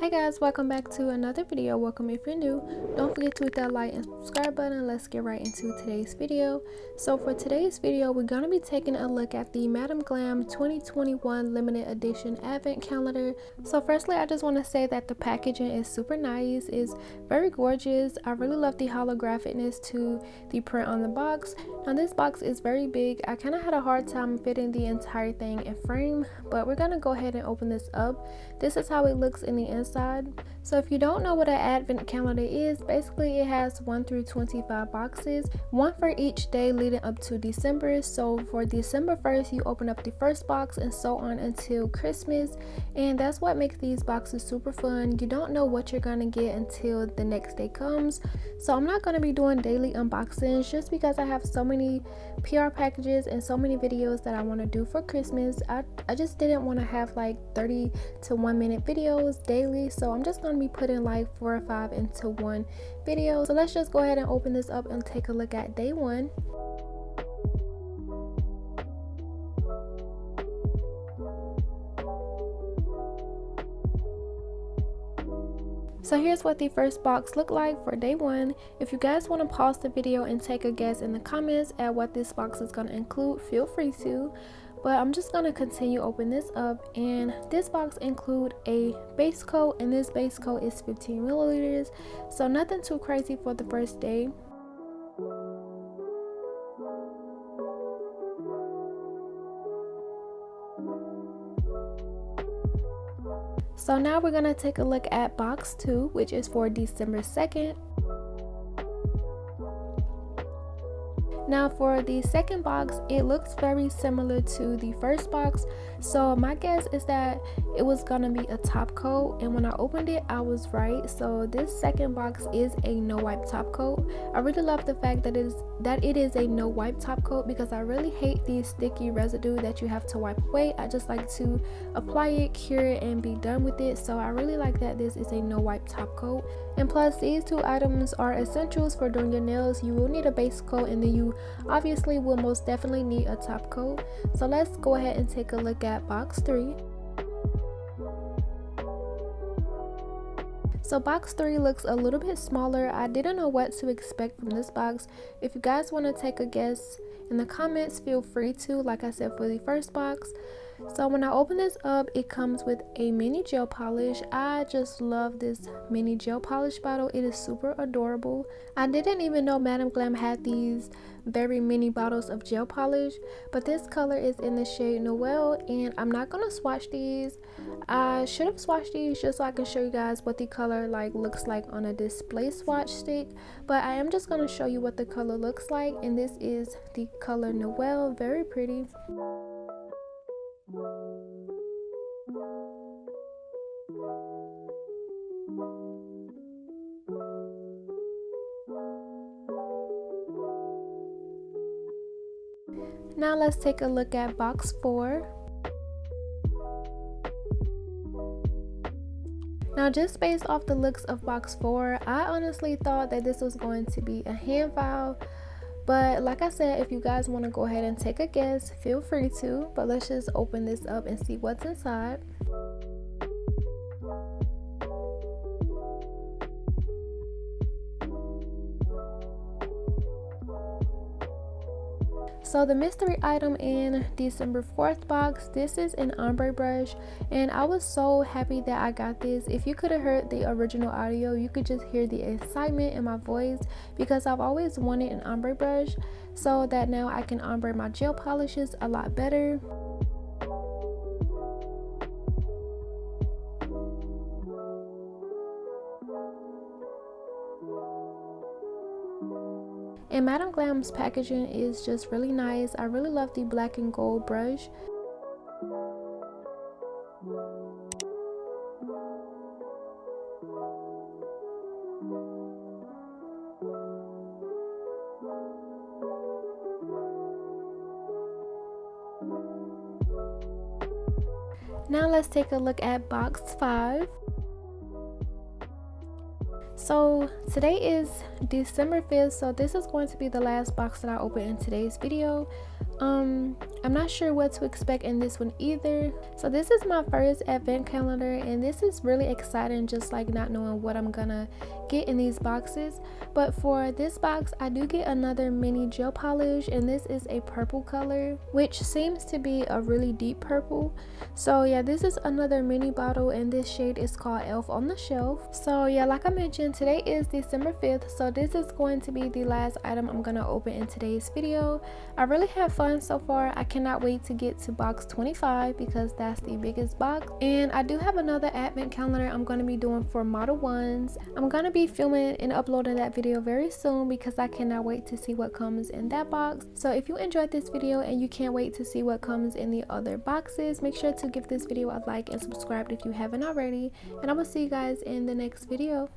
Hey guys, welcome back to another video. Welcome if you're new. Don't forget to hit that like and subscribe button. Let's get right into today's video. So for today's video, we're going to be taking a look at the Madam Glam 2021 limited edition advent calendar. So firstly, I just want to say that the packaging is super nice. It's very gorgeous. I really love the holographicness to the print on the box. Now this box is very big. I kind of had a hard time fitting the entire thing in frame, but we're going to go ahead and open this up. This is how it looks in the inside. So if you don't know what an advent calendar is, basically it has 1 through 25 boxes, one for each day leading up to December. So for December 1st, you open up the first box and so on until Christmas, and that's what makes these boxes super fun. You don't know what you're gonna get until the next day comes. So I'm not gonna be doing daily unboxings just because I have so many PR packages and so many videos that I want to do for Christmas. I just didn't want to have like 30 to 1 minute videos daily, so I'm just going to be putting like 4 or 5 into one video. So let's just go ahead and open this up and take a look at day one. So here's what the first box looked like for day one. If you guys want to pause the video and take a guess in the comments at what this box is going to include, feel free to. But I'm just going to continue open this up, and this box include a base coat, and this base coat is 15 milliliters, so nothing too crazy for the first day. So now we're going to take a look at box 2, which is for December 2nd. Now for the second box, it looks very similar to the first box, so my guess is that it was gonna be a top coat, and when I opened it I was right. So this second box is a no wipe top coat. I really love the fact that it is a no wipe top coat, because I really hate the sticky residue that you have to wipe away. I just like to apply it, cure it, and be done with it. So I really like that this is a no wipe top coat. And plus, these two items are essentials for doing your nails. You will need a base coat, and then you obviously will most definitely need a top coat. So let's go ahead and take a look at box 3. So box 3 looks a little bit smaller. I didn't know what to expect from this box. If you guys want to take a guess in the comments, feel free to, like I said for the first box. So when I open this up, it comes with a mini gel polish. I just love this mini gel polish bottle. It is super adorable. I didn't even know Madam Glam had these very mini bottles of gel polish, but this color is in the shade Noel, and I'm not gonna swatch these. I should have swatched these just so I can show you guys what the color looks like on a display swatch stick, but I am just gonna show you what the color looks like, and this is the color Noel. Very pretty. Now let's take a look at box 4. Now just based off the looks of box 4, I honestly thought that this was going to be a hand file. But like I said, if you guys want to go ahead and take a guess, feel free to. But let's just open this up and see what's inside. So the mystery item in December 4th box, this is an ombre brush, and I was so happy that I got this. If you could have heard the original audio, you could just hear the excitement in my voice, because I've always wanted an ombre brush so that now I can ombre my gel polishes a lot better. And Madam Glam's packaging is just really nice. I really love the black and gold brush. Now let's take a look at box 5. So today is December 5th, so this is going to be the last box that I open in today's video. I'm not sure what to expect in this one either. So this is my first advent calendar, and this is really exciting, just like not knowing what I'm gonna get in these boxes. But for this box, I do get another mini gel polish, and this is a purple color, which seems to be a really deep purple. So yeah, this is another mini bottle, and this shade is called Elf on the Shelf. So yeah, like I mentioned, today is December 5th, so this is going to be the last item I'm gonna open in today's video. I really have fun so far. I cannot wait to get to box 25 because that's the biggest box. And I do have another advent calendar I'm going to be doing for Model 1s. I'm going to be filming and uploading that video very soon because I cannot wait to see what comes in that box. So if you enjoyed this video and you can't wait to see what comes in the other boxes, make sure to give this video a like and subscribe if you haven't already. And I will see you guys in the next video.